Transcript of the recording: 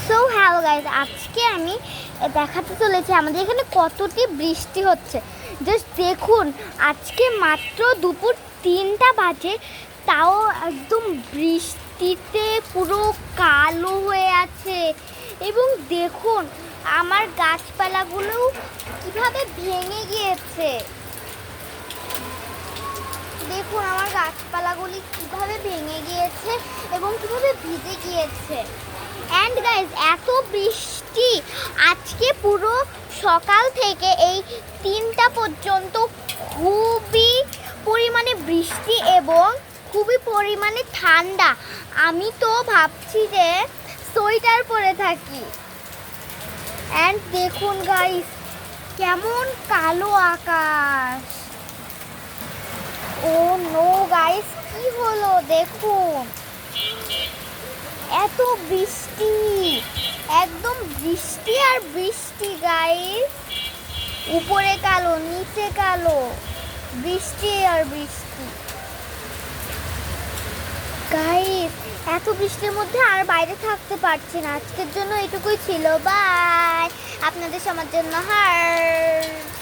So hello guys, আজকে আমি দেখাতে চলেছি আমাদের এখানে কতটি বৃষ্টি হচ্ছে। জাস্ট দেখুন, আজকে মাত্র দুপুর 3টা বাজে, তাও একদম বৃষ্টিতে পুরো কালো হয়ে আছে। এবং দেখুন আমার গাছপালাগুলোও কীভাবে ভেঙে গিয়েছে। দেখুন আমার গাছপালাগুলি কীভাবে ভেঙে গিয়েছে এবং কীভাবে ভিজে গিয়েছে। অ্যান্ড গাইজ, এত বৃষ্টি আজকে পুরো সকাল থেকে এই 3টা পর্যন্ত খুবই পরিমাণে বৃষ্টি এবং খুবই পরিমাণে ঠান্ডা। আমি তো ভাবছি যে সোয়েটার পরে থাকি। অ্যান্ড দেখুন গাইজ, কেমন কালো আকাশ। ও নো গাইস, কি হলো দেখুন, এত বৃষ্টি, একদম বৃষ্টি আর বৃষ্টি গাইস। উপরে কালো, নিচে কালো, বৃষ্টি আর বৃষ্টি। গাইস, এত বৃষ্টির মধ্যে আর বাইরে থাকতে পারছি না। আজকের জন্য এটুকুই ছিল। বাই। আপনাদের সবার জন্য হার্ট।